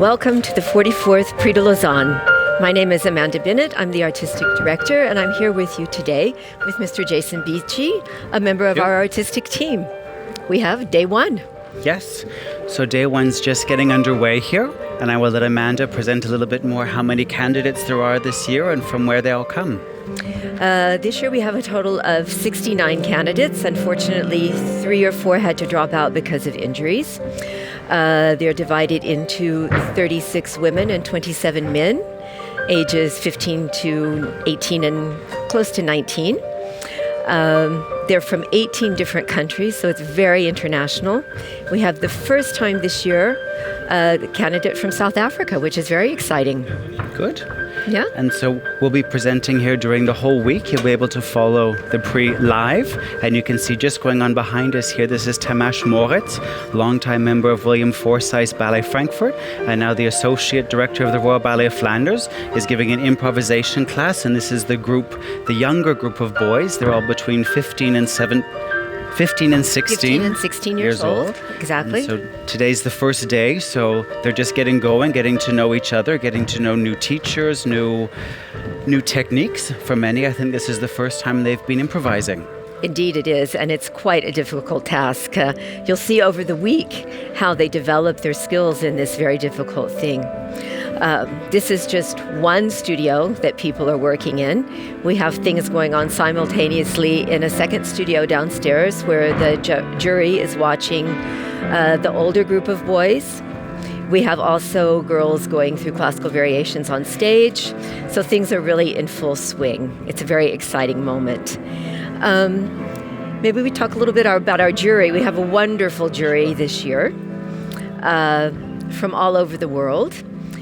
Welcome to the 44th Prix de Lausanne. My name is Amanda Binnett. I'm the artistic director, and I'm here with you today with Mr. Jason Beachy, a member of our artistic team. We have day one. Yes, so day one's just getting underway here, and I will let Amanda present a little bit more how many candidates there are this year and from where they all come. This year we have a total of 69 candidates. Unfortunately, 3 or 4 had to drop out because of injuries. They're divided into 36 women and 27 men, ages 15 to 18 and close to 19. They're from 18 different countries, so it's very international. We have the first time this year a candidate from South Africa, which is very exciting. Good. Yeah. And so we'll be presenting here during the whole week. You'll be able to follow the Prix live, and you can see just going on behind us here, this is Tamash Moritz, longtime member of William Forsythe's Ballet Frankfurt, and now the Associate Director of the Royal Ballet of Flanders, is giving an improvisation class, and this is the group, the younger group of boys. They're all between 15 and 16 years old. Exactly. And so today's the first day, so they're just getting going, getting to know each other, getting to know new teachers, new techniques. For many, I think this is the first time they've been improvising. Indeed it is, and it's quite a difficult task. You'll see over the week how they develop their skills in this very difficult thing. This is just one studio that people are working in. We have things going on simultaneously in a second studio downstairs where the jury is watching the older group of boys. We have also girls going through classical variations on stage. So things are really in full swing. It's a very exciting moment. Maybe we talk a little bit about our jury. We have a wonderful jury this year from all over the world.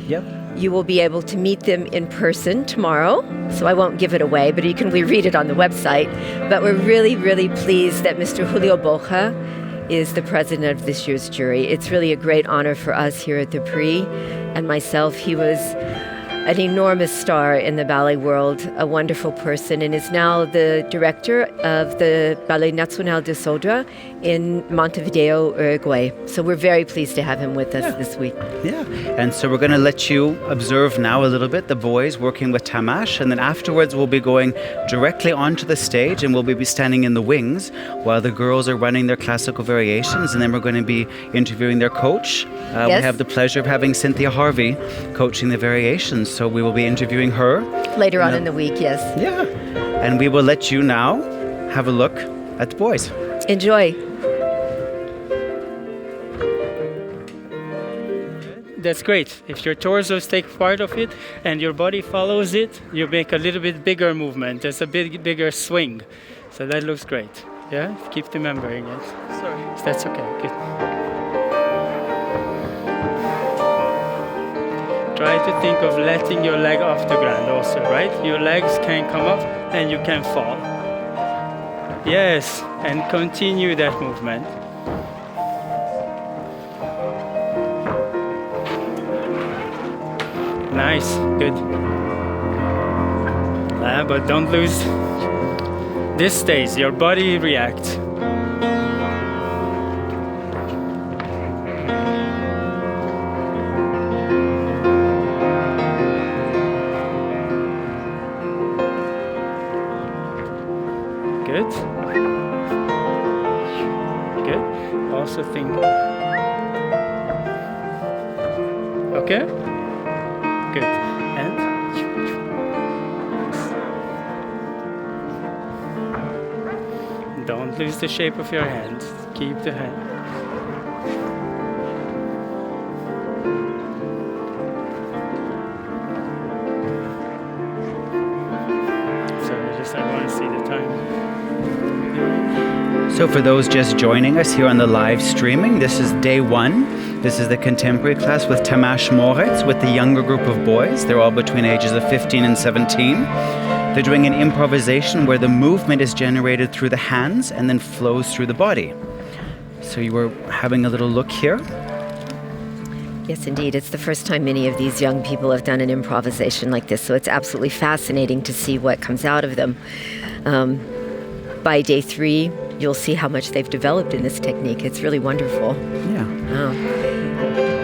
Yep. You will be able to meet them in person tomorrow, so I won't give it away, but you can read it on the website. But we're really, really pleased that Mr. Julio Boja is the president of this year's jury. It's really a great honor for us here at the Prix, and myself. He was an enormous star in the ballet world, a wonderful person, and is now the director of the Ballet Nacional de Sodra in Montevideo, Uruguay. So we're very pleased to have him with us this week. Yeah, and so we're going to let you observe now a little bit the boys working with Tamash, and then afterwards we'll be going directly onto the stage and we'll be standing in the wings while the girls are running their classical variations, and then we're going to be interviewing their coach. We have the pleasure of having Cynthia Harvey coaching the variations. So we will be interviewing her. Later on in the week, yes. Yeah. And we will let you now have a look at the boys. Enjoy. That's great. If your torsos take part of it and your body follows it, you make a little bit bigger movement. There's a bigger swing. So that looks great. Yeah? Keep remembering it. Sorry. That's okay. Good. Try to think of letting your leg off the ground also, right? Your legs can come up and you can fall. Yes, and continue that movement. Nice, good. But don't lose. This stays, your body reacts. Good. Good. Also think. Okay. Good. And. Don't lose the shape of your hand. Keep the hand. I want to see the time. So for those just joining us here on the live streaming, this is day one. This is the contemporary class with Tamash Moritz with the younger group of boys. They're all between ages of 15 and 17. They're doing an improvisation where the movement is generated through the hands and then flows through the body. So you were having a little look here. Yes, indeed. It's the first time many of these young people have done an improvisation like this, so it's absolutely fascinating to see what comes out of them. By day 3, you'll see how much they've developed in this technique. It's really wonderful. Yeah.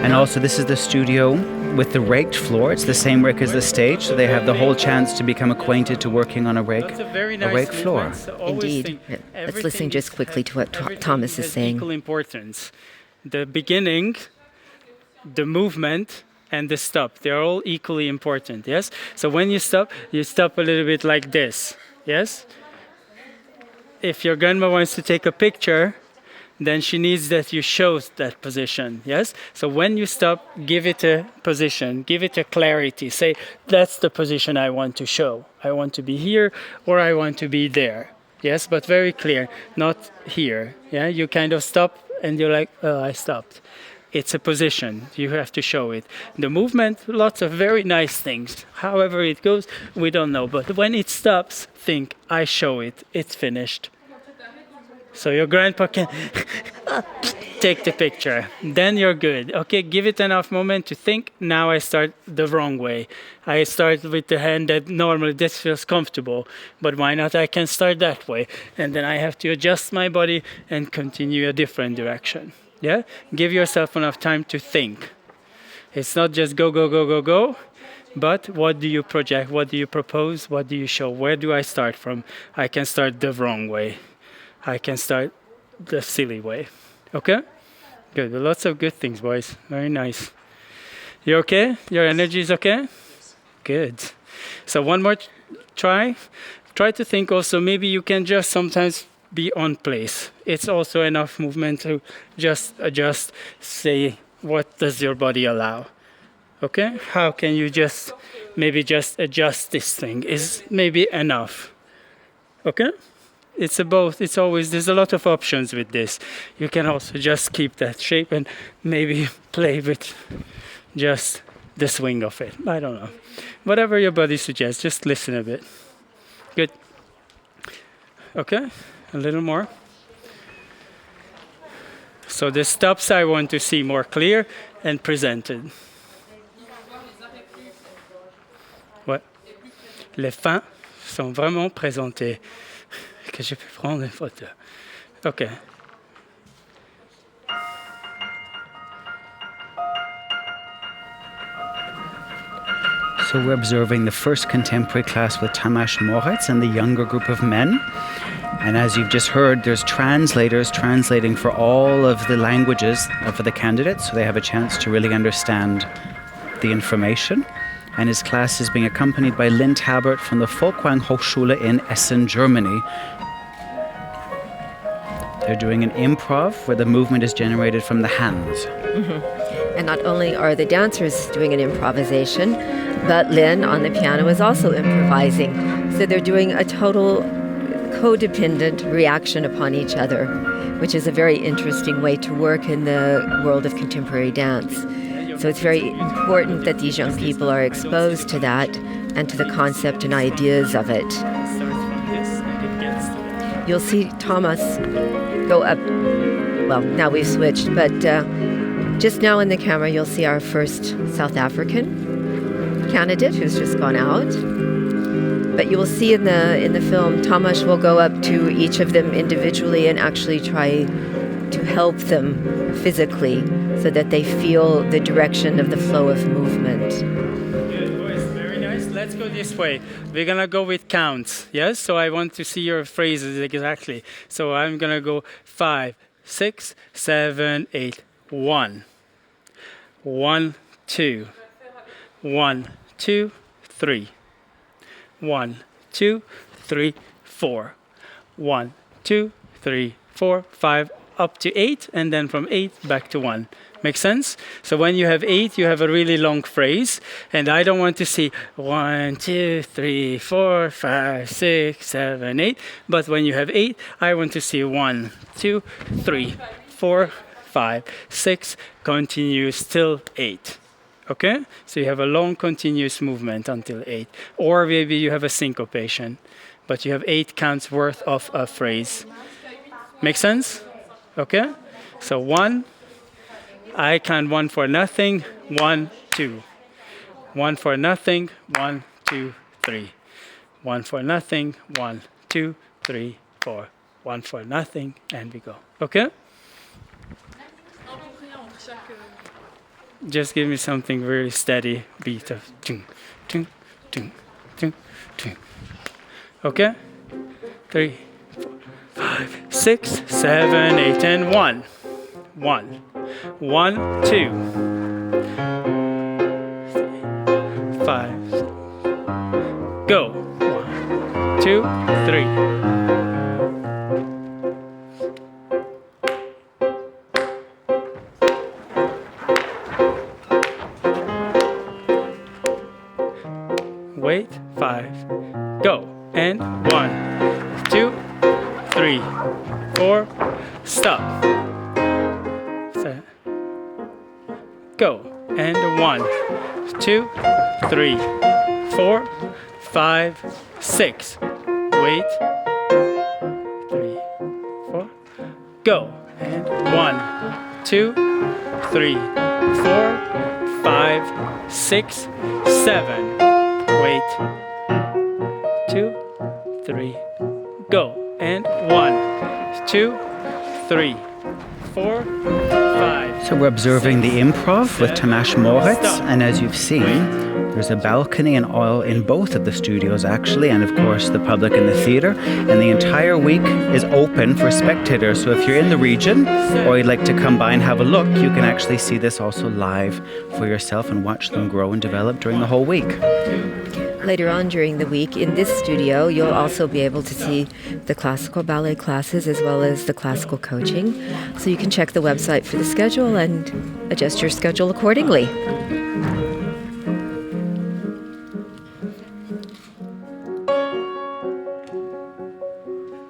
And also, this is the studio with the raked floor. It's the same rake as the stage, so they have the whole chance to become acquainted to working on a rake floor. Indeed. Let's listen just quickly to what Thomas is saying. Equal importance. The beginning, the movement, and the stop. They're all equally important, yes? So when you stop a little bit like this, yes? If your grandma wants to take a picture, then she needs that you show that position, yes? So when you stop, give it a position, give it a clarity. Say, that's the position I want to show. I want to be here or I want to be there, yes? But very clear, not here, yeah? You kind of stop and you're like, oh, I stopped. It's a position, you have to show it. The movement, lots of very nice things. However it goes, we don't know. But when it stops, think, I show it, it's finished. So your grandpa can take the picture. Then you're good. Okay, give it enough moment to think. Now I start the wrong way. I start with the hand that normally this feels comfortable. But why not? I can start that way. And then I have to adjust my body and continue a different direction. Yeah? Give yourself enough time to think. It's not just go, go, go, go, go. But what do you project? What do you propose? What do you show? Where do I start from? I can start the wrong way. I can start the silly way. Okay? Good. Well, lots of good things, boys. Very nice. You okay? Your energy is okay? Good. So one more try. Try to think also, maybe you can just sometimes be on place. It's also enough movement to just adjust, say, what does your body allow? Okay? How can you just adjust this thing? Is maybe enough. Okay? It's a both. It's always, there's a lot of options with this. You can also just keep that shape and maybe play with just the swing of it. I don't know. Whatever your body suggests, just listen a bit. Good. Okay, a little more. So the stops I want to see more clear and presented. Ouais. Les fins sont vraiment présentés. Que je peux prendre une photo. Okay. So we're observing the first contemporary class with Tamash Moritz and the younger group of men. And as you've just heard, there's translators translating for all of the languages for the candidates, so they have a chance to really understand the information. And his class is being accompanied by Lynn Tabert from the Folkwang Hochschule in Essen, Germany. They're doing an improv where the movement is generated from the hands. Mm-hmm. And not only are the dancers doing an improvisation, but Lynn on the piano is also improvising. So they're doing a total codependent reaction upon each other, which is a very interesting way to work in the world of contemporary dance. So it's very important that these young people are exposed to that and to the concept and ideas of it. You'll see Thomas go up. Well, now we've switched, but just now in the camera you'll see our first South African candidate who's just gone out. But you will see in the film, Tamash will go up to each of them individually and actually try to help them physically so that they feel the direction of the flow of movement. Good, boys. Very nice. Let's go this way. We're going to go with counts, yes? So I want to see your phrases exactly. So I'm going to go 5, 6, 7, 8, 1. 1, 2. 1, 2, 3. 1, 2, 3, 4. 1, 2, 3, 4, 5, up to 8, and then from 8 back to 1. Make sense? So when you have 8, you have a really long phrase, and I don't want to see 1, 2, 3, 4, 5, 6, 7, 8. But when you have 8, I want to see 1, 2, 3, 4, 5, 6, continuous till 8. Okay? So you have a long continuous movement until 8. Or maybe you have a syncopation, but you have 8 counts worth of a phrase. Make sense? Okay? So 1, I count 1 for nothing, 1, 2. 1 for nothing, 1, 2, 3. 1 for nothing, 1, 2, 3, 4. 1 for nothing, and we go. Okay? just give me something really steady beat of ting, ting, ting, ting, ting. Okay? 3, 4, 5, 6, 7, 8, and 1. 1, 1, 2, 3, 5. Go. 1, 2, 3. Wait, 5, go, and 1, 2, 3, 4, stop. Go, and 1, 2, 3, 4, 5, 6. Wait, 3, 4, go, and 1, 2, 3, 4, 5, 6, 7. Wait, 2, 3, go, and 1, 2, 3, 4, 5. So we're observing the improv with Tamash Moritz, and as you've seen, there's a balcony and all in both of the studios actually, and of course the public in the theatre, and the entire week is open for spectators. So if you're in the region or you'd like to come by and have a look, you can actually see this also live for yourself and watch them grow and develop during the whole week. Later on during the week in this studio, you'll also be able to see the classical ballet classes as well as the classical coaching. So you can check the website for the schedule and adjust your schedule accordingly.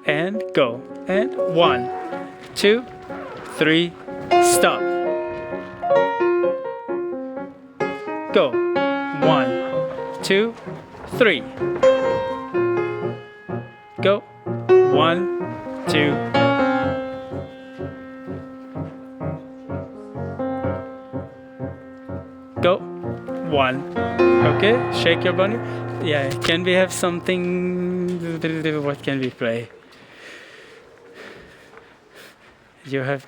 And go. And 1, 2, 3, stop. Go. 1, 2, 3. Go. 1, 2. Go. 1. Okay, shake your body. Yeah, can we have something? What can we play? You have.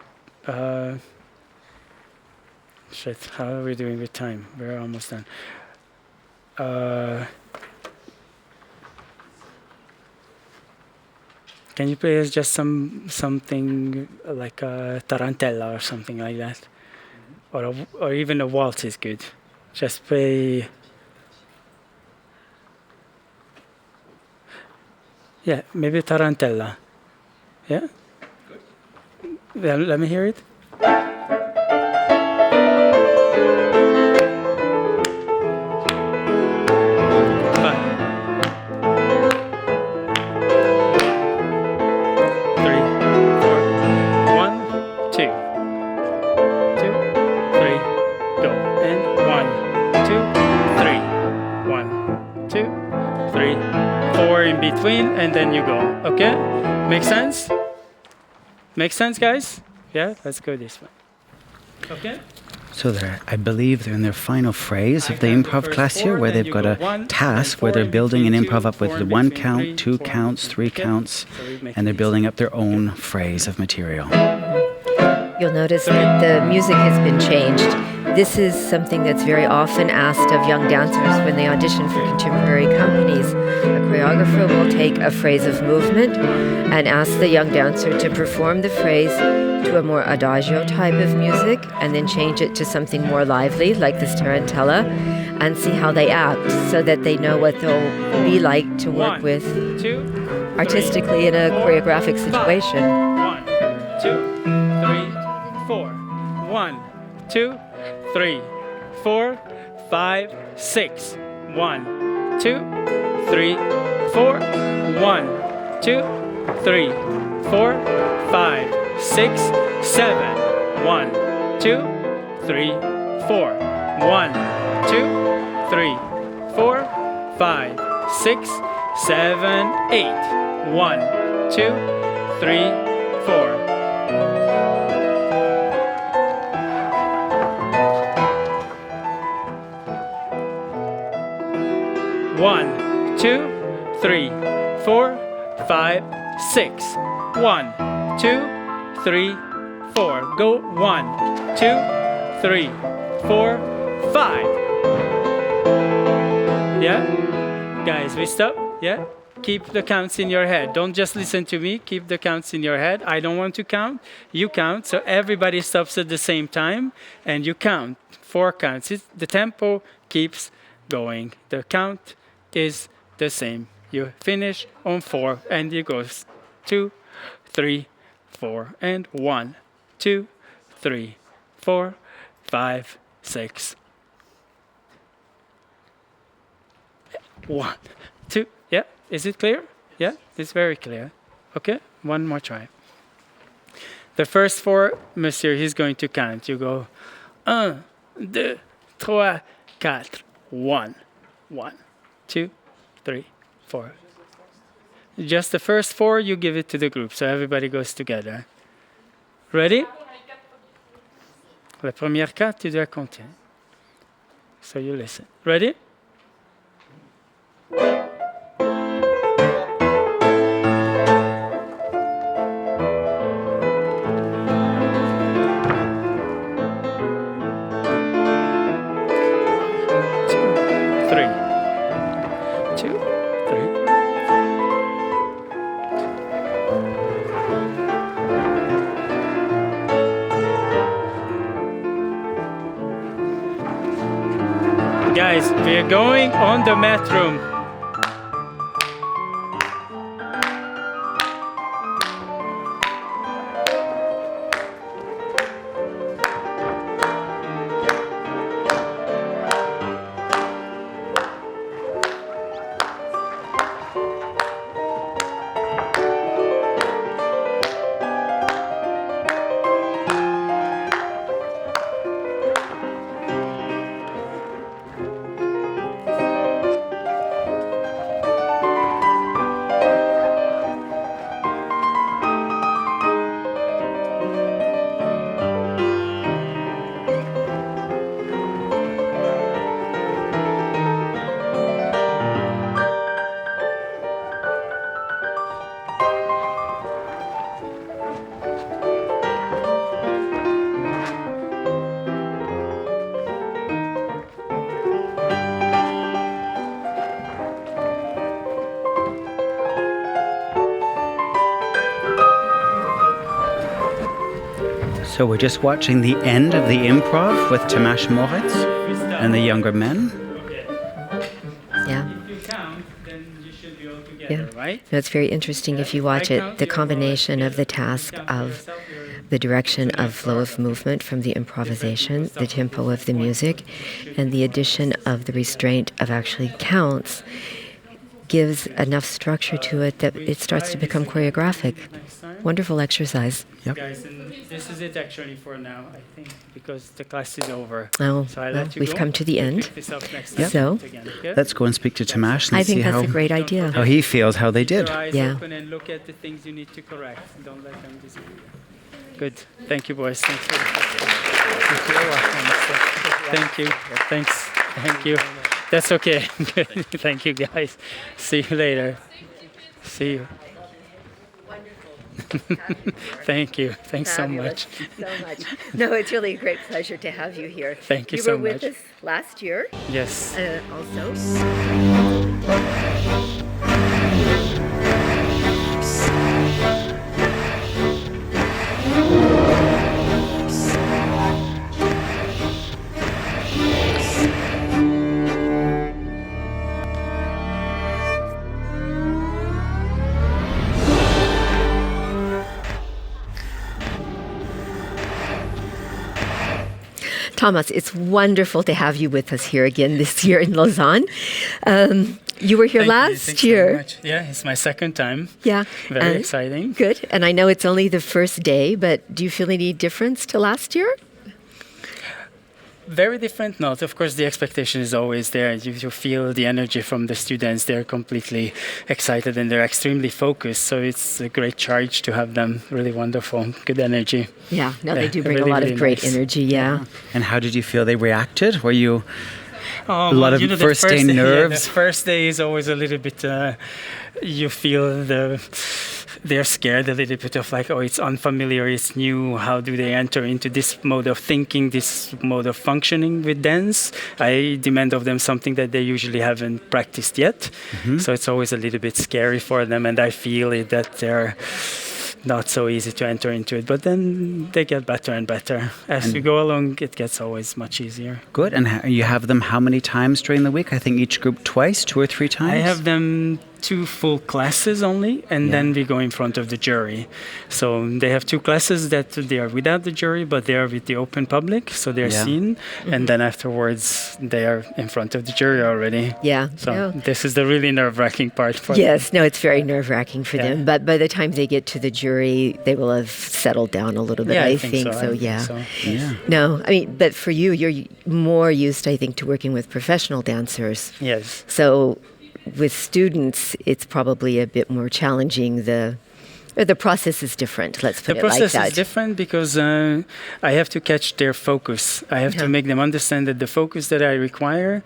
Shit, how are we doing with time? We're almost done. Can you play us just something like a tarantella or something like that, or even a waltz is good. Just play. Yeah, maybe tarantella. Yeah. Let me hear it. 4 in between, and then you go. Okay? Make sense? Make sense, guys? Yeah? Let's go this way. Okay? So I believe they're in their final phrase of the improv class here, where they've got a task where they're building an improv up with the 1 count, 2 counts, 3 counts, and they're building up their own phrase of material. You'll notice that the music has been changed. This is something that's very often asked of young dancers when they audition for contemporary companies. A choreographer will take a phrase of movement and ask the young dancer to perform the phrase to a more adagio type of music and then change it to something more lively, like this tarantella, and see how they act so that they know what they'll be like to work with artistically in a choreographic situation. 1, 2, 3, 4. 1, 2, 3, 4, 5, 6. 1, 2, 3, 4. 1, 2, 3, 4, 5, 6, 7. 1, 2, 3, 4. 1, 2, 3, 4, 5, 6, 7, 8. 1, 2, 3, 4. One, 2, 3, 4, 5, 6. 1, 2, 3, 4. Go 1, 2, 3, 4, 5. Yeah? Guys, we stop. Yeah? Keep the counts in your head. Don't just listen to me. Keep the counts in your head. I don't want to count. You count. So everybody stops at the same time and you count. 4 counts. The tempo keeps going. The count is the same. You finish on 4 and you go 2, 3, 4 and 1, 2, 3, 4, 5, 6. 1, 2. Yeah, is it clear? Yeah, it's very clear. Okay, one more try. The first 4, monsieur, he's going to count. You go 1, 2, 3, 4, 1, 2, 3, 4. Just the first 4, you give it to the group, so everybody goes together. Ready? La première 4, tu dois compter. So you listen. Ready? Guys, we're going on the mat room. So we're just watching the end of the improv with Tamash Moritz and the younger men. Yeah. If you count, then you should be all together, Yeah. right? No, it's very interesting if you watch it, the combination of the task of the direction of flow of movement from the improvisation, the tempo of the music, and the addition of the restraint of actually counts gives enough structure to it that it starts to become choreographic. Wonderful exercise. Yep. Guys, and this is it actually for now, I think, because the class is over. Oh, So I well, let you we've go. come to the We'll end. pick this up next Yep. time So- again, okay? Let's go and speak to Tamash and I see think that's how, a great idea. how he feels, how they did. Keep your eyes Yeah. open and look at the things you need to correct. Don't let them disappear. Good. Thank you, boys. Thanks for the Thank you. Thanks. Thank you. That's okay. Good. Thank you, guys. See you later. See you. Thank you. Thanks so much. So much. No, it's really a great pleasure to have you here. Thank you so were with much. us last year Yes. also. Thomas, it's wonderful to have you with us here again this year in Lausanne. You were here Thank you. last Thanks very year. much. Yeah, it's my second time. Yeah. Very and- exciting. Good. And I know it's only the first day, but do you feel any difference to last year? Very different note. Of course, the expectation is always there. You feel the energy from the students. They're completely excited and they're extremely focused. So it's a great charge to have them. Really wonderful. Good energy. Yeah. No, they Yeah, do bring really, a lot really of great nice. energy. Yeah. And how did you feel they reacted? Were you Oh, a lot of the first day day, nerves? the first day is always a little bit, you feel the they're scared a little bit of like, oh, it's unfamiliar, it's new. How do they enter into this mode of thinking, this mode of functioning with dance? I demand of them something that they usually haven't practiced yet. So it's always a little bit scary for them, and I feel it that they're not so easy to enter into it. But then they get better and better. As you go along, it gets always much easier. Good. And you have them how many times during the week? I think each group twice, 2 or 3 times? I have them 2 full classes only, and then we go in front of the jury. So they have 2 classes that they are without the jury, but they are with the open public, so they're seen. And then afterwards, they are in front of the jury already. Yeah. So this is the really nerve-wracking part for them. Yes, no, it's very nerve-wracking for them. But by the time they get to the jury, they will have settled down a little bit, I think. So, yeah. No, I mean, but for you, you're more used, I think, to working with professional dancers. Yes. So with students, it's probably a bit more challenging. The process is different, let's put it like that. The process is different because I have to catch their focus. I have to make them understand that the focus that I require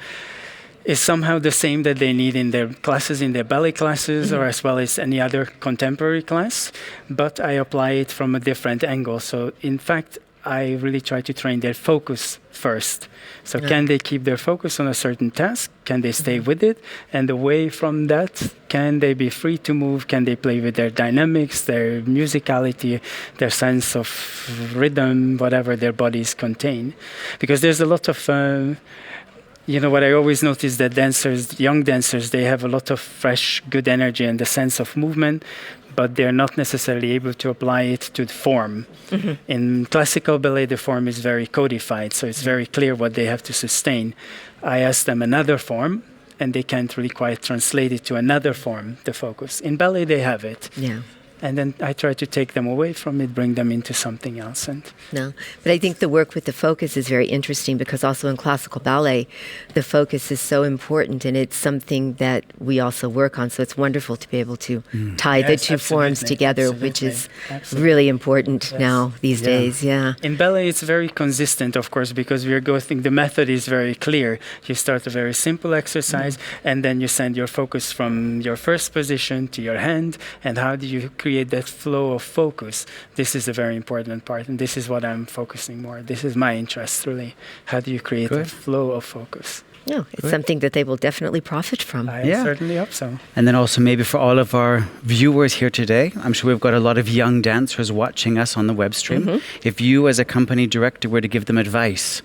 is somehow the same that they need in their classes, in their ballet classes, or as well as any other contemporary class, but I apply it from a different angle. So in fact, I really try to train their focus first. So can they keep their focus on a certain task? Can they stay with it? And away from that, can they be free to move? Can they play with their dynamics, their musicality, their sense of rhythm, whatever their bodies contain? Because there's a lot of... what I always notice that dancers, young dancers, they have a lot of fresh, good energy and the sense of movement, but they're not necessarily able to apply it to the form. In classical ballet, the form is very codified, so it's very clear what they have to sustain. I ask them another form, and they can't really quite translate it to another form, the focus. In ballet, they have it. Yeah. And then I try to take them away from it, bring them into something else. But I think the work with the focus is very interesting because also in classical ballet, the focus is so important and it's something that we also work on. So it's wonderful to be able to tie the 2 forms together, which is really important now these days. Yeah. In ballet, it's very consistent, of course, because we are going. The method is very clear. You start a very simple exercise, and then you send your focus from your first position to your hand. And how do you create that flow of focus? This is a very important part, and this is what I'm focusing more. This is my interest, really. How do you create a flow of focus? No, it's something that they will definitely profit from. I certainly hope so. And then also maybe for all of our viewers here today, I'm sure we've got a lot of young dancers watching us on the web stream. If you as a company director were to give them advice,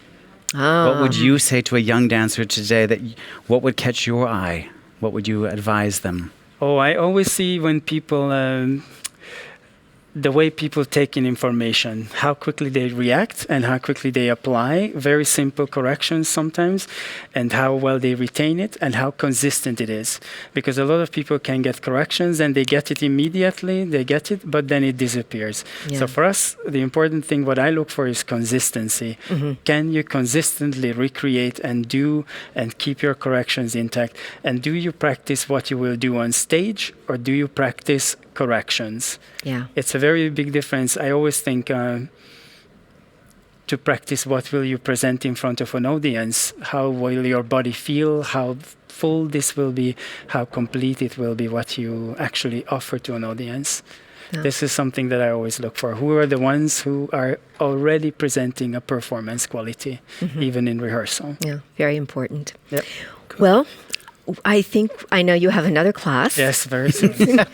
what would you say to a young dancer today? What would catch your eye? What would you advise them? Oh, I always see when people, the way people take in information, how quickly they react and how quickly they apply very simple corrections sometimes, and how well they retain it and how consistent it is. Because a lot of people can get corrections and they get it immediately, but then it disappears. So for us, the important thing, what I look for is consistency. Can you consistently recreate and do and keep your corrections intact? And do you practice what you will do on stage, or do you practice corrections? It's a very big difference. I always think to practice what will you present in front of an audience, how will your body feel, how full this will be, how complete it will be, what you actually offer to an audience. This is something that I always look for. Who are the ones who are already presenting a performance quality, even in rehearsal? Yeah, very important. Well, I know you have another class. Yes, very soon.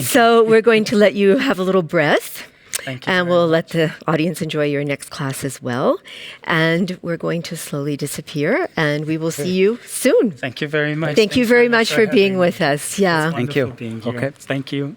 So we're going to let you have a little breath. Thank you. And we'll let the audience enjoy your next class as well. And we're going to slowly disappear, and we will see you soon. Thank you very much. Thank you very much for being with us. Yeah. Thank you. Being here. Okay. Thank you.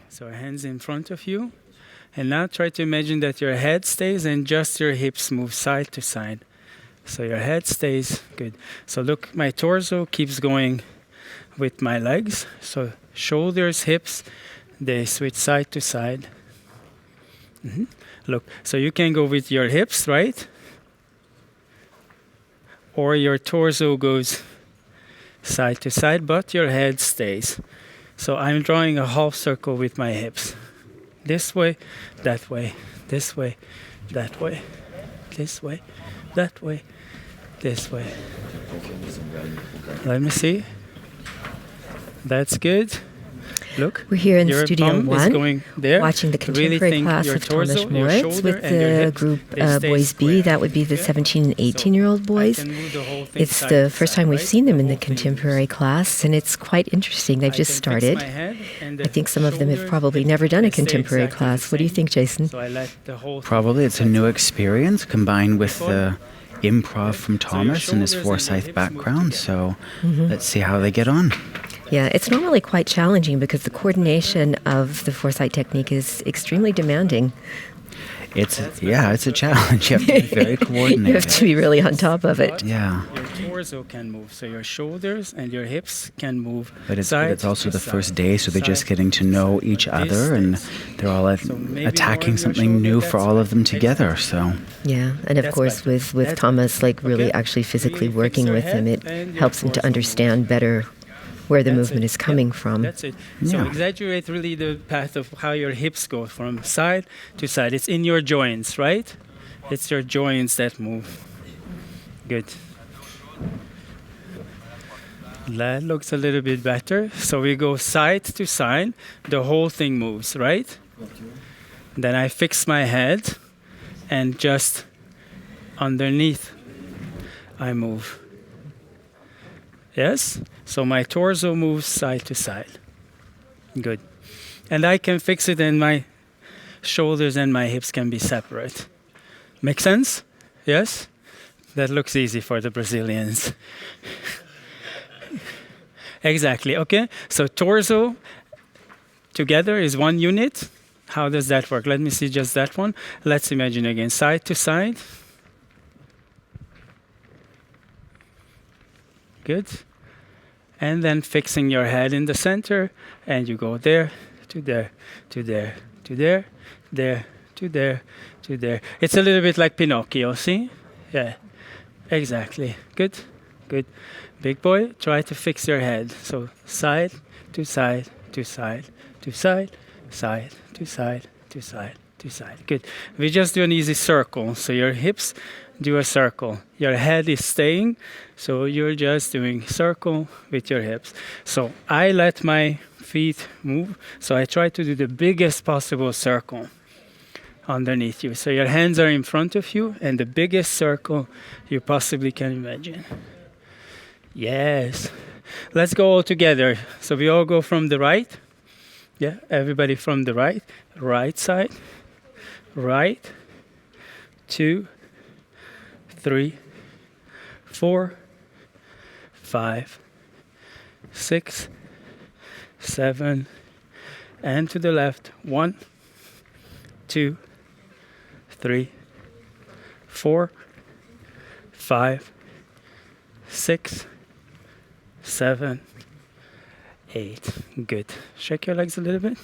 So hands in front of you. And now try to imagine that your head stays and just your hips move side to side. So your head stays. Good. So look, my torso keeps going with my legs. So shoulders, hips, They switch side to side. Look, so you can go with your hips, right? Or your torso goes side to side, but your head stays. So I'm drawing a half circle with my hips. This way, that way, this way, that way, this way, that way, this way. Let me see. That's good. Look, We're here in your Studio palm is 1, going there. watching the Really contemporary think class your of torso, Tamash your Moritz shoulder, with and your the hips, group they stay Boys B. square. That would be the Okay? 17 and 18-year-old boys. I can move the whole thing It's side the to first side, time we've right? seen them in The the whole thing contemporary moves. class, and it's quite interesting. They've I just can fix started. my head and the I think some of them have shoulders, probably they- never done a they stay contemporary exactly the class. What do you same. think, Jason? So I let the whole thing Probably it's a new settle. experience combined with the improv from So your Thomas and his shoulders and your Forsyth hips move background. together. So let's see how they get on. Yeah, it's normally quite challenging because the coordination of the Foresight technique is extremely demanding. It's a challenge. You have to be very coordinated. You have to be really on top of it. Yeah. Your torso can move, so your shoulders and your hips can move. But it's side also to the side, first day, so they're just side getting to know side. each This other, and stays. they're all So maybe attacking more of your something shoulder, new for that's all of them better. together. Exactly. So Yeah, and of That's course better. with That's Thomas, like really Okay. actually physically Really fix working your with him, head it and your helps him to torso understand better where the That's movement it. is coming Yeah, from. That's it. So Yeah. exaggerate really the path of how your hips go from side to side. It's in your joints, right? It's your joints that move. Good. That looks a little bit better. So we go side to side. The whole thing moves, right? Then I fix my head and just underneath I move. Yes? So my torso moves side to side. Good. And I can fix it and my shoulders and my hips can be separate. Make sense? Yes? That looks easy for the Brazilians. Exactly. Okay. So torso together is one unit. How does that work? Let me see just that one. Let's imagine again. Side to side. Good. And then fixing your head in the center, and you go there, to there, to there, to there, there, to there, to there. It's a little bit like Pinocchio, see? Yeah, exactly. Good, good. Big boy, try to fix your head. So side to side, to side, to side, side, to side, to side, to side. Good. We just do an easy circle. So your hips do a circle. Your head is staying, so you're just doing circle with your hips. So I let my feet move, so I try to do the biggest possible circle underneath you. So your hands are in front of you, and the biggest circle you possibly can imagine. Yes. Let's go all together. So we all go from the right. Yeah, everybody from the right. Right side. Right. 2, 3, 4, 5, 6, 7, and to the left. 1, 2, 3, 4, 5, 6, 7, 8. Good. Shake your legs a little bit.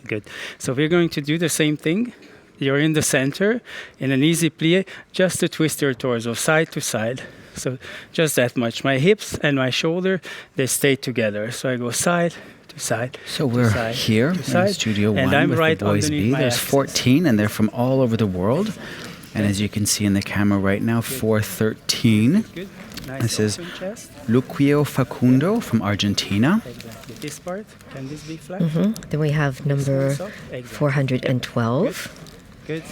Good. So we're going to do the same thing. You're in the center in an easy plie, just to twist your torso side to side. So just that much. My hips and my shoulder, they stay together. So I go side to side. So we're side, here to in side, Studio and 1 I'm with right the Boys underneath B. my There's axis. 14, and they're from all over the world. And as you can see in the camera right now, 413. Good. Nice This is open chest. Luquio Facundo from Argentina. Exactly. This part, can this be flat? Then we have number Exactly. 412, Good.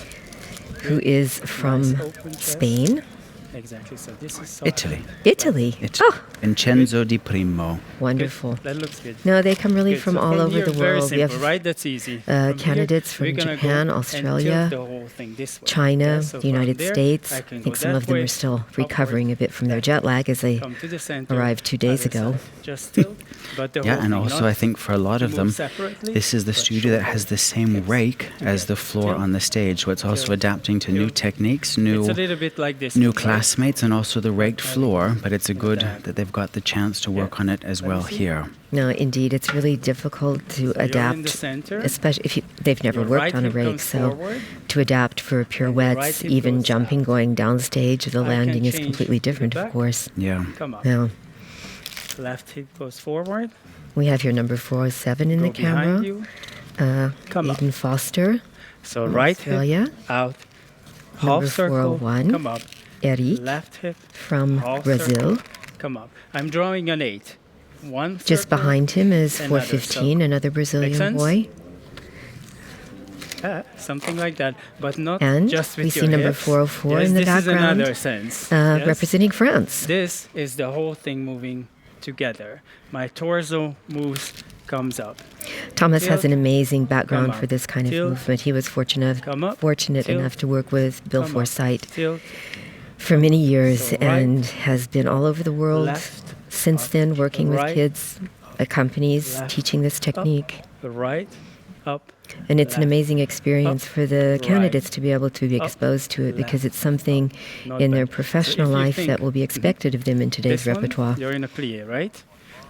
who is from Nice open chest. Spain. Exactly. So this is soft. Italy. Italy. Oh, Vincenzo Di Primo. Good. wonderful. That looks good. No, they come really Good. from So all over here, the very world. We simple, have right? That's easy. From here, candidates from we're gonna go Japan, and Australia, tilt the whole thing this way. China, Yeah, so the from United there, States. I I can think go some that of them way, are still upward, recovering a bit from their jet lag as they come to the center, arrived 2 days other ago. side. Just tilt, but the Yeah, whole and thing, also not I think for a lot to of move them, separately, this is the but studio that shoulder, has the same hips rake as the floor tilt, on the stage. So it's also tilt, adapting to new tilt. techniques, It's a new little bit like this. new right? classmates and also the raked floor, but it's a good that they've got the chance to work on it as well here. No, indeed, it's really difficult to adapt, especially if they've never worked on a rake. So to adapt for pirouettes, even jumping, going downstage, the landing is completely different, of course. Yeah. Come up. Yeah. Left hip goes forward. We have your number 407 in the camera. Come up. Eden Foster. So right Australia. hip out. Number Half circle. 401. Come up. Eric Left hip. from Half Brazil. circle, come up. I'm drawing an 8. One Just circle, behind him is another 415, circle. another Make Brazilian sense? boy. Something like that, but not And just with we your see number hips. 404 Yes, in the this background, is another sense. representing France. This is the whole thing moving together. My torso moves, comes up. Thomas has Tilt. an amazing background Come up. for this kind of Tilt. movement. He was fortunate Come up. fortunate Tilt. enough to work with Bill Come up. Forsyth Tilt, for many years So right, and has been all over the world left, since up, then, working right, with kids, companies, left, teaching this technique. right, up. And it's an left, amazing experience for the right, candidates to be able to be up, exposed to it because left, it's something not in their bad. professional So if you life think that will be expected of them in today's this repertoire. one, you're in a plie, right?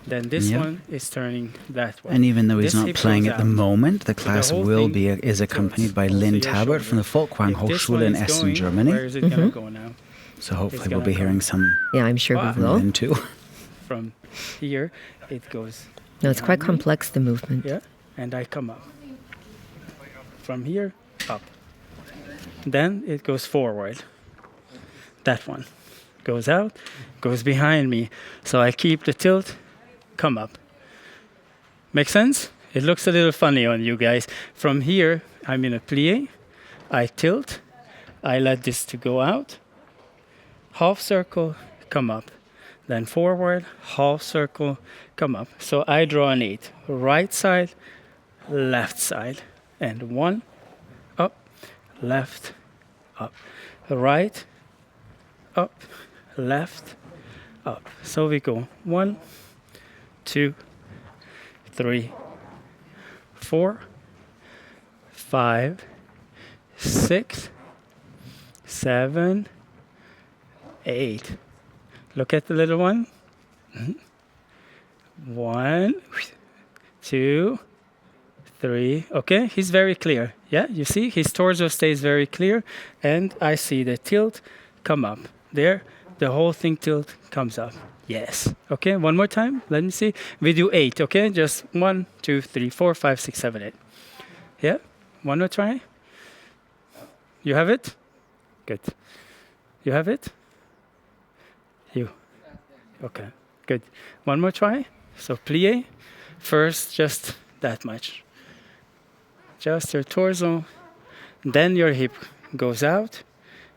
Then this Yeah. one is turning that way. And even though he's This not hip playing goes at the out. moment, the So class whole will thing be is accompanied by tilts. Lynn So your Tabert from the shoulder. Folkwang If this Hochschule one in is Essen, going, Germany. Where is it going to go now? So hopefully It's we'll be gonna hearing come. some Yeah, I'm sure Wow. we from will. Lynn too. From here, it goes. No, it's quite behind me. complex, the movement. Yeah, and I come up. From here, up. Then it goes forward. That one goes out, goes behind me. So I keep the tilt, come up. Make sense? It looks a little funny on you guys. From here, I'm in a plie. I tilt. I let this to go out. Half circle, come up. Then forward, half circle, come up. So I draw an 8. Right side, left side. And 1, up, left, up. Right, up, left, up. So we go 1, 2, 3, 4, 5, 6, 7, 8. Look at the little one. 1, 2, 3. Okay, he's very clear. Yeah, you see, his torso stays very clear, and I see the tilt come up. There, the whole thing tilt comes up. Yes. Okay, one more time. Let me see. We do 8. Okay, just 1, 2, 3, 4, 5, 6, 7, 8. Yeah, one more try. You have it? Good. You have it? You. Okay, good. One more try. So plie. First, just that much. Just your torso. Then your hip goes out,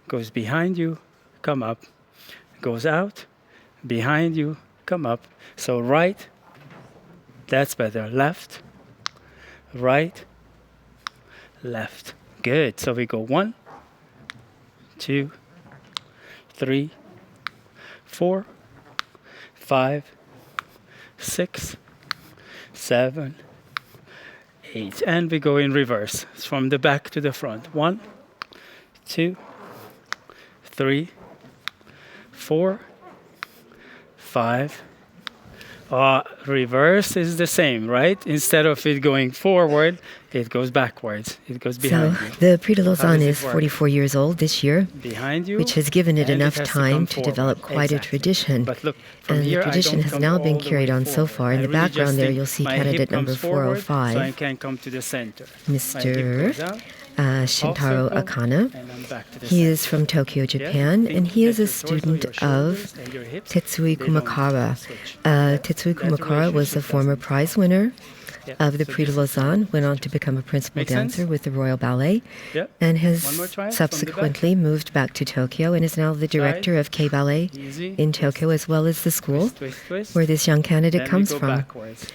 goes behind you, come up. Goes out, behind you, come up. So right, that's better. Left, right, left. Good. So we go 1, 2, 3, 4, 5, 6, 7, 8. And we go in reverse. It's from the back to the front. 1, 2, 3, 4, 5. Reverse is the same, right? Instead of it going forward, it goes backwards. It goes behind So you. the Prix de Lausanne does it is work? 44 years old this year, Behind you, which has given it and enough has to time come to forward. develop quite a Exactly. tradition. But look, from And the here, I tradition don't has come now all been the carried way on so forward. far. In I the really just background there, think you'll see my candidate hip number comes forward, so I 405, can come to the center. My hip Mr. goes out, Shintaro circle, Akana. and I'm back to the He center. is from Tokyo, Yeah? Japan, Think and he is that a your torso, student your of shoulders, and your hips, Tetsui they don't Kumakara. switch. Tetsui That Kumakara was a relationship former doesn't- prize winner Yeah. of the So Prix de this is Lausanne, went on to become a principal Make sense? dancer with the Royal Ballet, Yeah. and One more has try from the back. subsequently moved back to Tokyo and is now the director of K Ballet Easy. in Tokyo, as well as the school Twist, twist. where this young candidate Then comes we go from. backwards.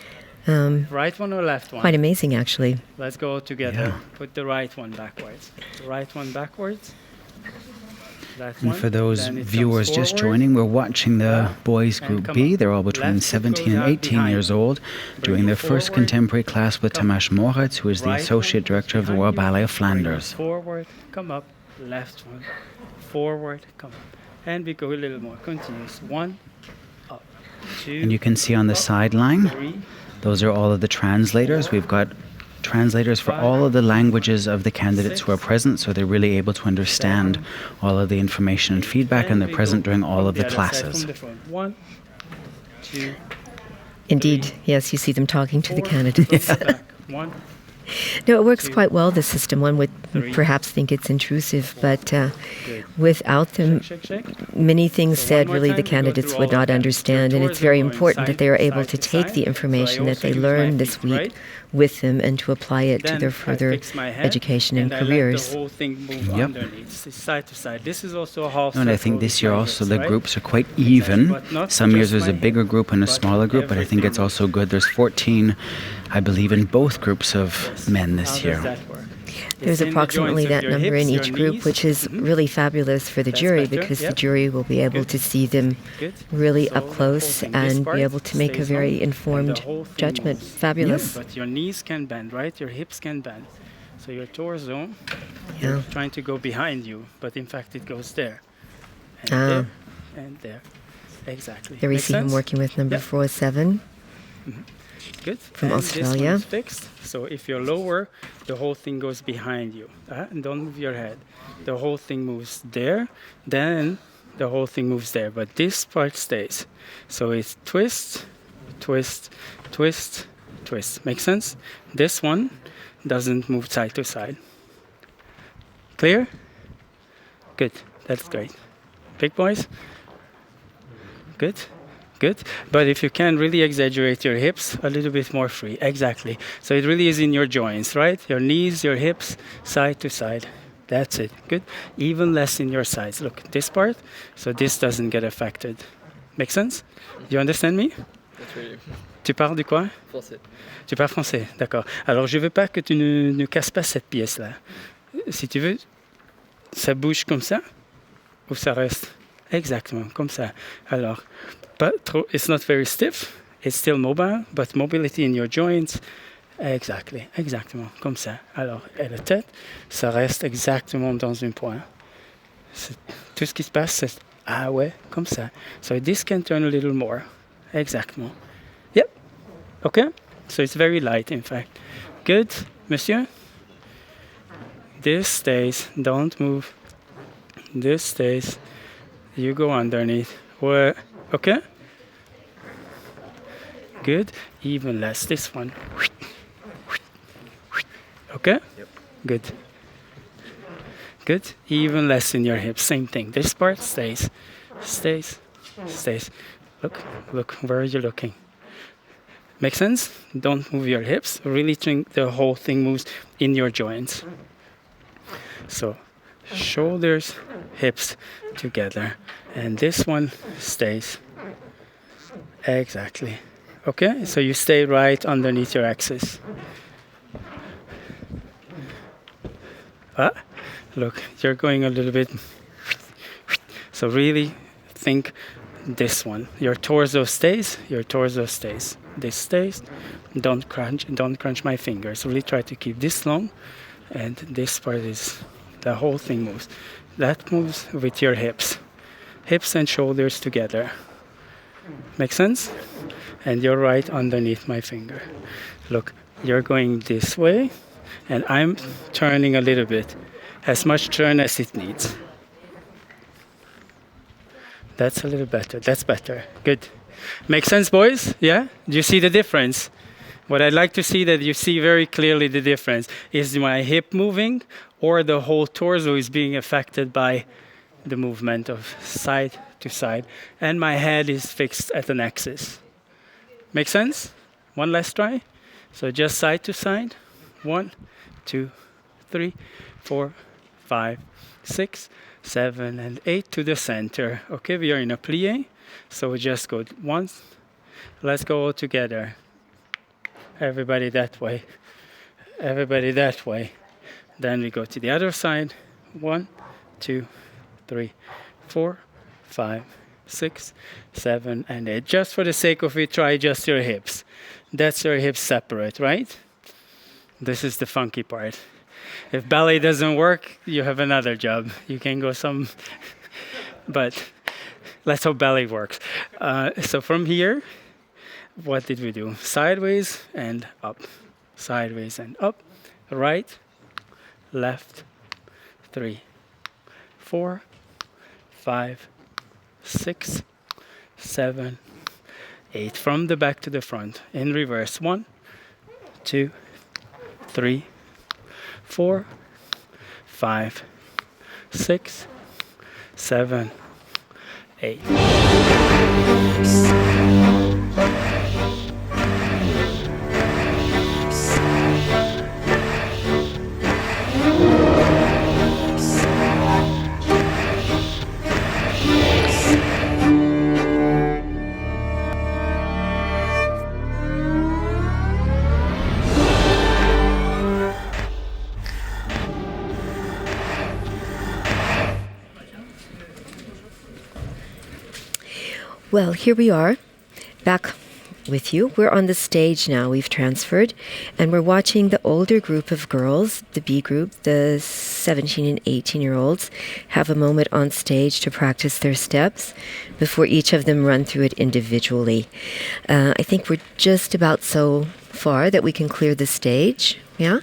Right one or left one? Quite amazing, actually. Let's go together. Yeah. Put the right one backwards. The right one backwards. That And one. for those Then it comes viewers just forward. joining, we're watching the boys And group come B. up. They're all between Left foot 17 goes and out 18 behind years you. old, Bring doing it their first forward. contemporary class with Come. Tamash Moritz, who is the Right Associate one Director of the behind Royal you. Ballet of Bring it Flanders. Forward, come up. Left one. Forward, come up. And we go a little more. Continuous. 1, up, 2. And you can see on the sideline, 3. those are all of the translators. We've got translators for all of the languages of the candidates who are present, so they're really able to understand all of the information and feedback, and they're present during all of the classes. 1, 2. Indeed, yes, you see them talking to the candidates. 1. No, it works quite well, the system. One would perhaps think it's intrusive, but without them, many things said really the candidates would not understand, and it's very important that they are able to take the information that they learn this week with them and to apply it to their further education and careers. Yep. Side to side. This is also a half. And I think this year also the groups are quite even. Some years there's a bigger group and a smaller group, but I think it's also good. There's 14, I believe, in both groups of men this year. There's approximately that number in each group, which is really fabulous for the jury, because the jury will be able to see them really up close and be able to make a very informed judgment. Fabulous. But your knees can bend, right? Your hips can bend. So your torso Yeah. trying to go behind you, but in fact it goes there. And there and there. Exactly. There we Make see him sense? working with number 4-7. Good. From And Australia. This one is fixed. So if you're lower, the whole thing goes behind you. And don't move your head. The whole thing moves there. Then the whole thing moves there. But this part stays. So it's twist, twist, twist, twist. Make sense? This one doesn't move side to side. Clear? Good. That's great. Big boys? Good. Good. But if you can really exaggerate your hips, a little bit more free. Exactly. So it really is in your joints, right? Your knees, your hips, side to side. That's it. Good. Even less in your sides. Look, this part, so this doesn't get affected. Make sense? You understand me? Tu parles de quoi? Français. Tu parles français, d'accord. Alors, je veux pas que tu ne casses pas cette pièce-là. Si tu veux, ça bouge comme ça, ou ça reste exactement comme ça. Alors, pas trop, it's not very stiff, it's still mobile, but mobility in your joints, exactly, exactement, comme ça. Alors, et la tête, ça reste exactement dans un point. Tout ce qui se passe, c'est ah ouais, comme ça. So this can turn a little more, exactement. Yep, okay. So it's very light, in fact. Good, monsieur? This stays, don't move. This stays. You go underneath. What? Okay? Good. Even less. This one. Okay? Yep. Good. Good. Even less in your hips. Same thing. This part stays. Stays. Stays. Look. Where are you looking? Make sense? Don't move your hips. Really think the whole thing moves in your joints. So, shoulders, hips together. And this one stays. Exactly. Okay? So you stay right underneath your axis. Look, you're going a little bit. So really think this one. Your torso stays, your torso stays. This stays. Don't crunch my fingers. Really try to keep this long. And this part is, the whole thing moves. That moves with your hips. Hips and shoulders together. Make sense? And you're right underneath my finger. Look, you're going this way, and I'm turning a little bit. As much turn as it needs. That's a little better. That's better. Good. Make sense, boys? Yeah? Do you see the difference? What I'd like to see that you see very clearly the difference is my hip moving or the whole torso is being affected by the movement of side to side, and my head is fixed at an axis. Make sense? One last try. So just side to side. 1, 2, 3, 4, 5, 6, 7, and 8 to the center. Okay, we are in a plie. So we just go once. Let's go all together. Everybody that way. Everybody that way. Then we go to the other side. 1, 2, 3, 4, 5, 6, 7, and 8. Just for the sake of it, try just your hips. That's your hips separate, right? This is the funky part. If ballet doesn't work, you have another job. You can go some... But That's how ballet works. So from here, what did we do? Sideways and up. Sideways and up. Right, left, 3, 4, 5, 6, 7, 8. From the back to the front. In reverse. 1, 2, 3, 4, 5, 6, 7, 8. Well, here we are, back with you. We're on the stage now. We've transferred, and we're watching the older group of girls, the B group, the 17 and 18-year-olds, have a moment on stage to practice their steps before each of them run through it individually. I think we're just about so far that we can clear the stage, yeah?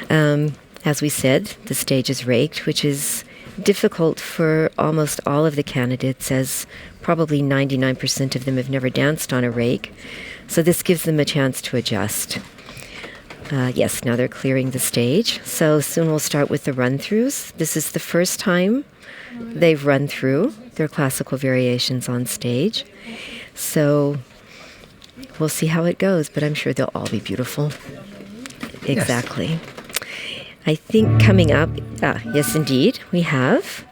As we said, the stage is raked, which is difficult for almost all of the candidates, as probably 99% of them have never danced on a rake. So this gives them a chance to adjust. Yes, now they're clearing the stage. So soon we'll start with the run-throughs. This is the first time they've run through their classical variations on stage. So we'll see how it goes, but I'm sure they'll all be beautiful. Exactly. Yes. I think coming up, yes indeed, we have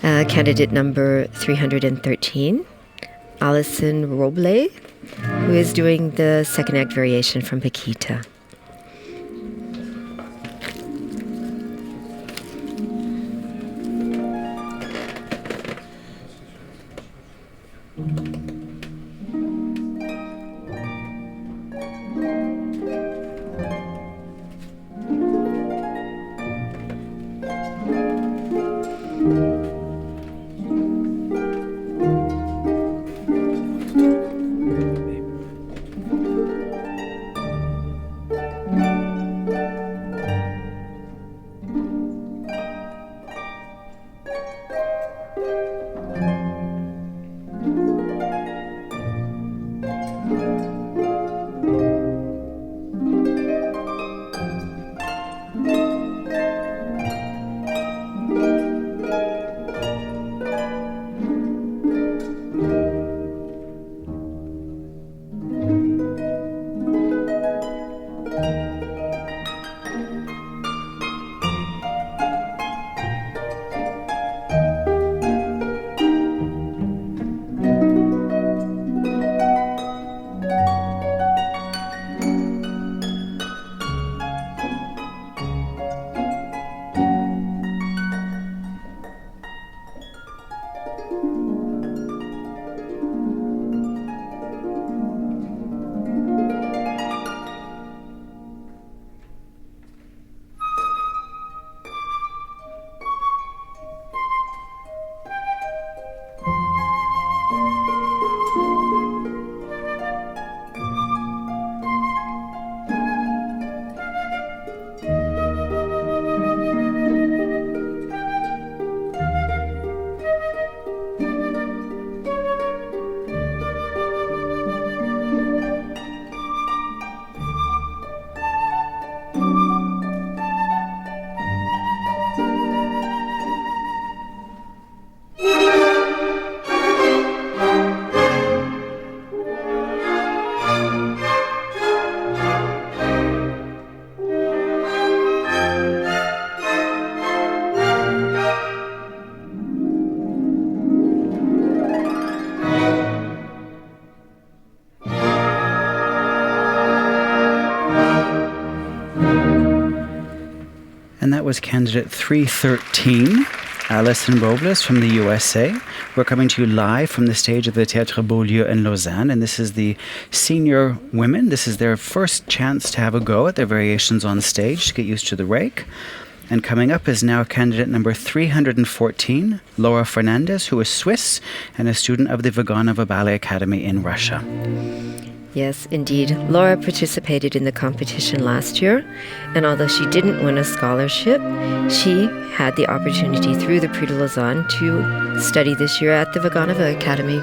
candidate number 313, Alison Roble, who is doing the second act variation from Paquita. And that was candidate 313, Alison Robles from the USA. We're coming to you live from the stage of the Théâtre Beaulieu in Lausanne, and this is the senior women. This is their first chance to have a go at their variations on stage, to get used to the rake. And coming up is now candidate number 314, Laura Fernandez, who is Swiss and a student of the Vaganova Ballet Academy in Russia. Yes, indeed. Laura participated in the competition last year, and although she didn't win a scholarship, she had the opportunity through the Prix de Lausanne to study this year at the Vaganova Academy.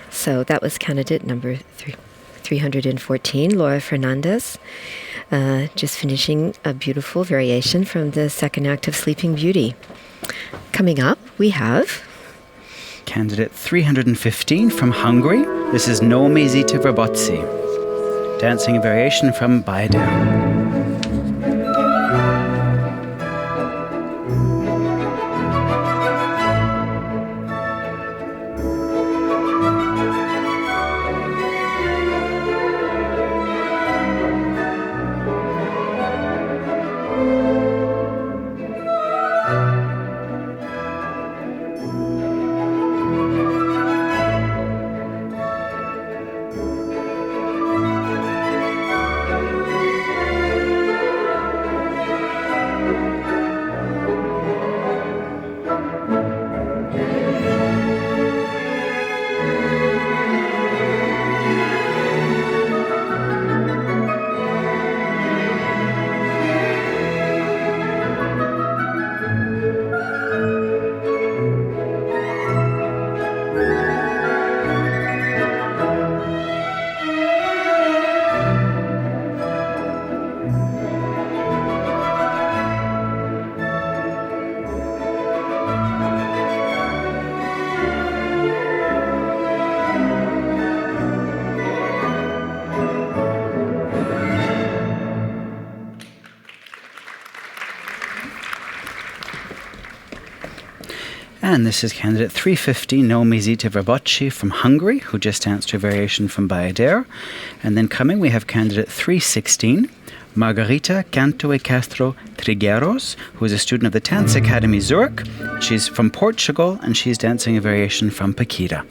So that was candidate number 314, Laura Fernandez, just finishing a beautiful variation from the second act of Sleeping Beauty. Coming up, we have Candidate 315 from Hungary. This is Nomi Zita Verbotsi, dancing a variation from Baidel. And this is candidate 315, Nomi Zita Verbotsi from Hungary, who just danced a variation from Bayader. And then coming, we have candidate 316, Margarita Canto e Castro Trigueros, who is a student of the Dance Academy Zurich. She's from Portugal, and she's dancing a variation from Paquita.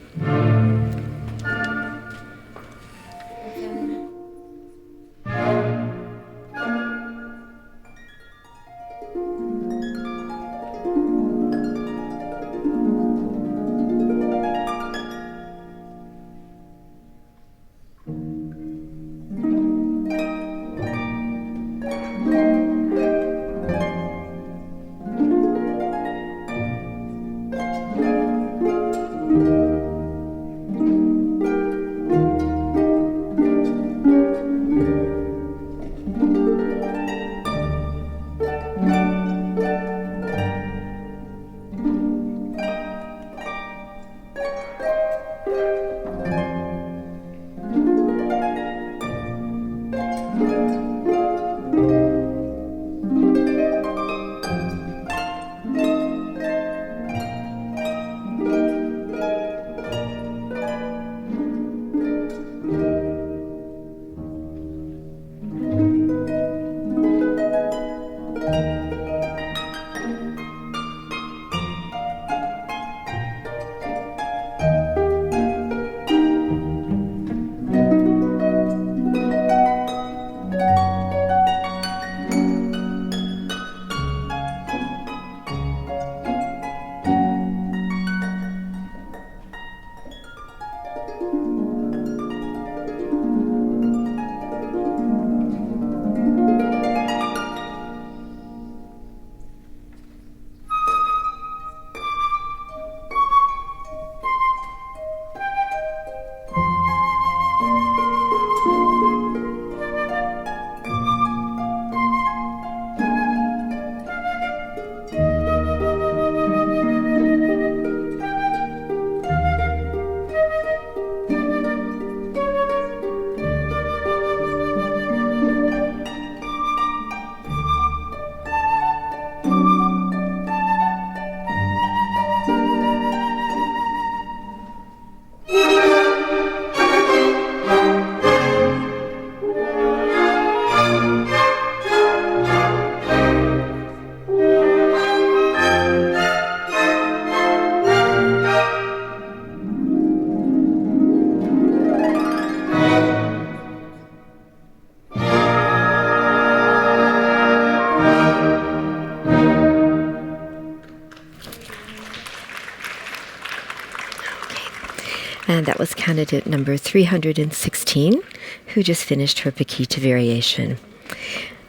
And that was candidate number 316, who just finished her Paquita variation.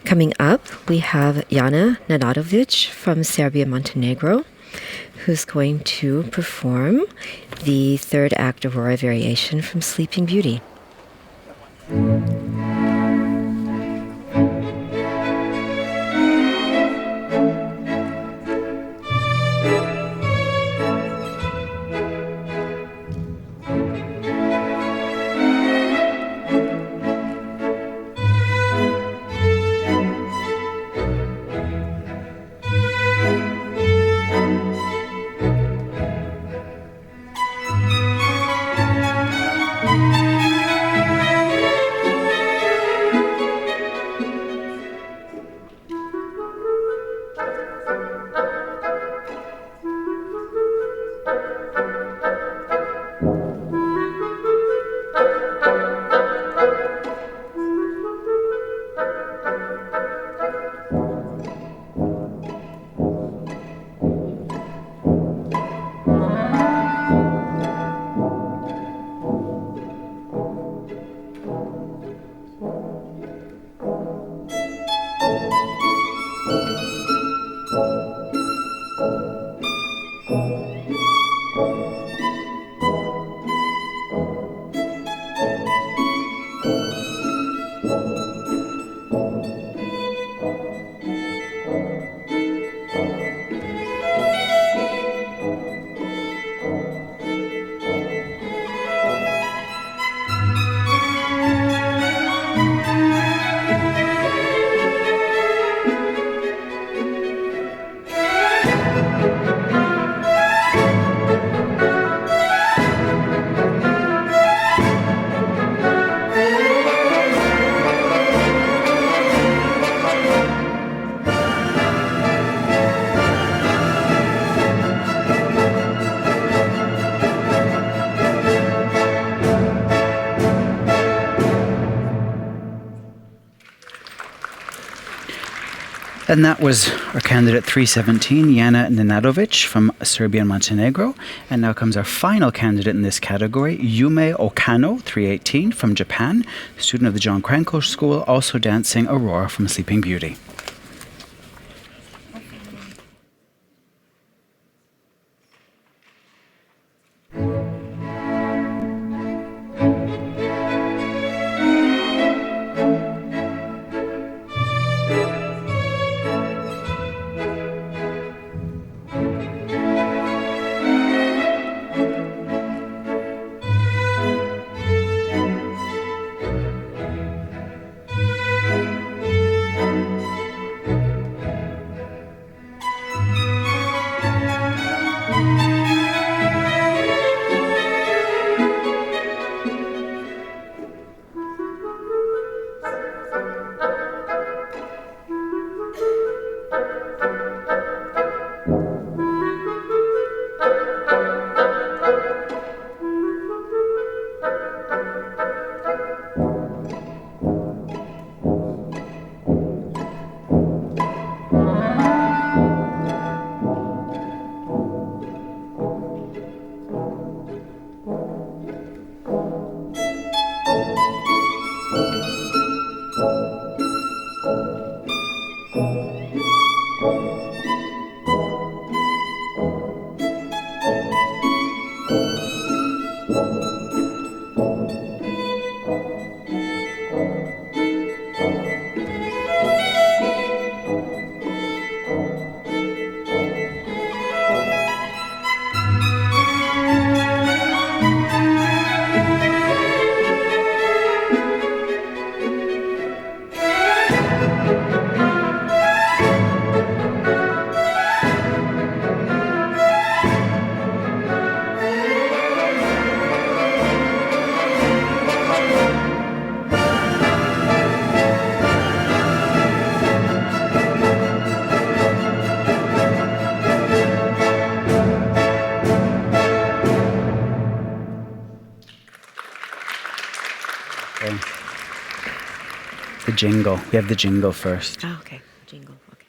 Coming up, we have Jana Nenadovic from Serbia-Montenegro, who's going to perform the third act Aurora variation from Sleeping Beauty. And that was our candidate 317, Jana Nenadovic from Serbia and Montenegro. And now comes our final candidate in this category, Yume Okano, 318, from Japan, student of the John Cranko School, also dancing Aurora from Sleeping Beauty. The jingle. We have the jingle first. Oh, okay. Jingle. Okay.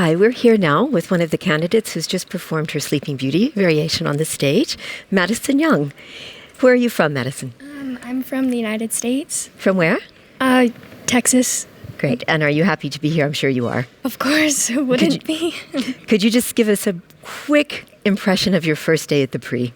Hi, we're here now with one of the candidates who's just performed her Sleeping Beauty variation on the stage, Madison Young. Where are you from, Madison? I'm from the United States. From where? Texas. Great. And are you happy to be here? I'm sure you are. Of course, who wouldn't be? Could you just give us a quick impression of your first day at the Prix?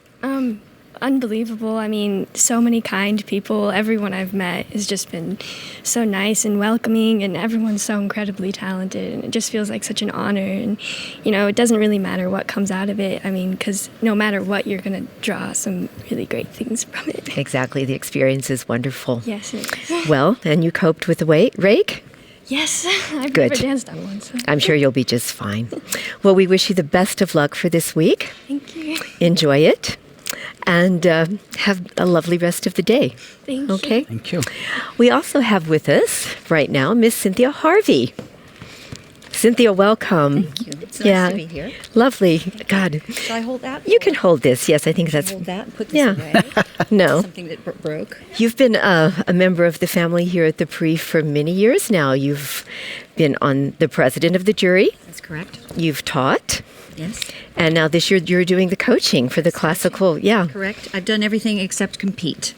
Unbelievable. I mean, so many kind people. Everyone I've met has just been so nice and welcoming, and everyone's so incredibly talented, and it just feels like such an honor. And, you know, it doesn't really matter what comes out of it. I mean, because no matter what, you're going to draw some really great things from it. Exactly. The experience is wonderful. Yes, it is. Well, and you coped with the rake? Yes, I've Good. never danced on one. So. I'm sure you'll be just fine. Well, we wish you the best of luck for this week. Thank you. Enjoy it. And have a lovely rest of the day. Thank you. Okay? Thank you. We also have with us right now Miss Cynthia Harvey. Cynthia, welcome. Thank you. It's nice to be here. Lovely. God. Should I hold that? You can hold this. Yes, I think that's... Hold that and put this Yeah. away. No. Something that broke. You've been a member of the family here at the Prix for many years now. You've been on the president of the jury. That's correct. You've taught. Yes. And now this year you're doing the coaching for the classical. Yeah. Correct. I've done everything except compete.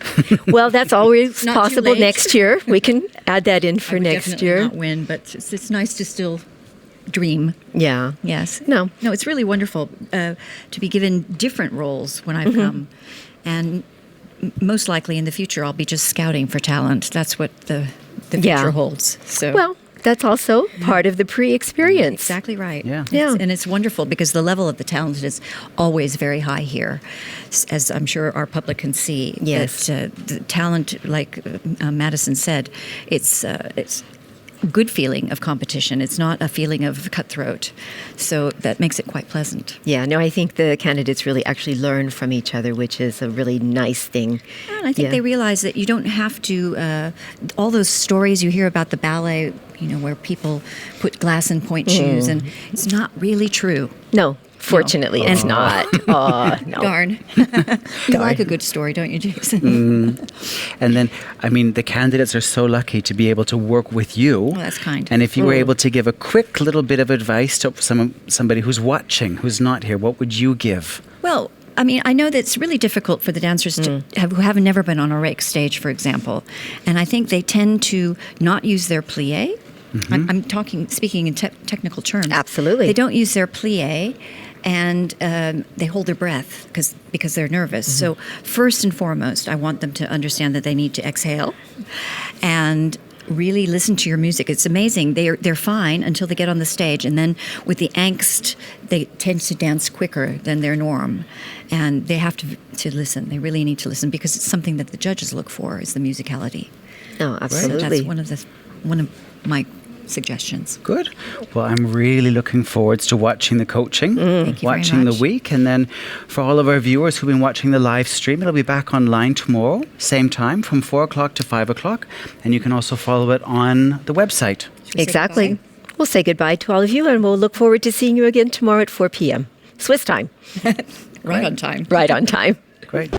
Well, that's always Not too possible late. next year. We can add that in I for would next definitely year. not win, but it's nice to still dream. Yeah. Yes. No. No, it's really wonderful to be given different roles when Mm-hmm. I've come. And most likely in the future, I'll be just scouting for talent. That's what the Yeah. future holds. So. Well, that's also part of the pre-experience. Exactly right. Yeah. Yeah. And it's wonderful because the level of the talent is always very high here, as I'm sure our public can see. Yes. That, the talent, like Madison said, it's good feeling of competition. It's not a feeling of cutthroat. So that makes it quite pleasant. Yeah, no, I think the candidates really actually learn from each other, which is a really nice thing. And I think Yeah. they realize that you don't have to, all those stories you hear about the ballet, you know, where people put glass and point shoes, and it's not really true. No, fortunately, it's not. Oh, no. Darn. You like a good story, don't you, Jason? And then, I mean, the candidates are so lucky to be able to work with you. Oh, that's kind. And if you were able to give a quick little bit of advice to somebody who's watching, who's not here, what would you give? Well, I mean, I know that it's really difficult for the dancers who have never been on a rake stage, for example. And I think they tend to not use their plie. I'm speaking in technical terms. Absolutely. They don't use their plie, and they hold their breath because they're nervous. So first and foremost, I want them to understand that they need to exhale and really listen to your music. It's amazing. They're fine until they get on the stage, and then with the angst, they tend to dance quicker than their norm, and they have to listen. They really need to listen because it's something that the judges look for is the musicality. No, So absolutely. that's one of my suggestions. Good. Well, I'm really looking forward to watching the coaching, Thank you very watching the much. week, and then for all of our viewers who've been watching the live stream, it'll be back online tomorrow, same time, from 4 o'clock to 5 o'clock, and you can also follow it on the website. Exactly. We'll say goodbye to all of you, and we'll look forward to seeing you again tomorrow at 4 p.m. Swiss time. Right on time. Right on time. Great.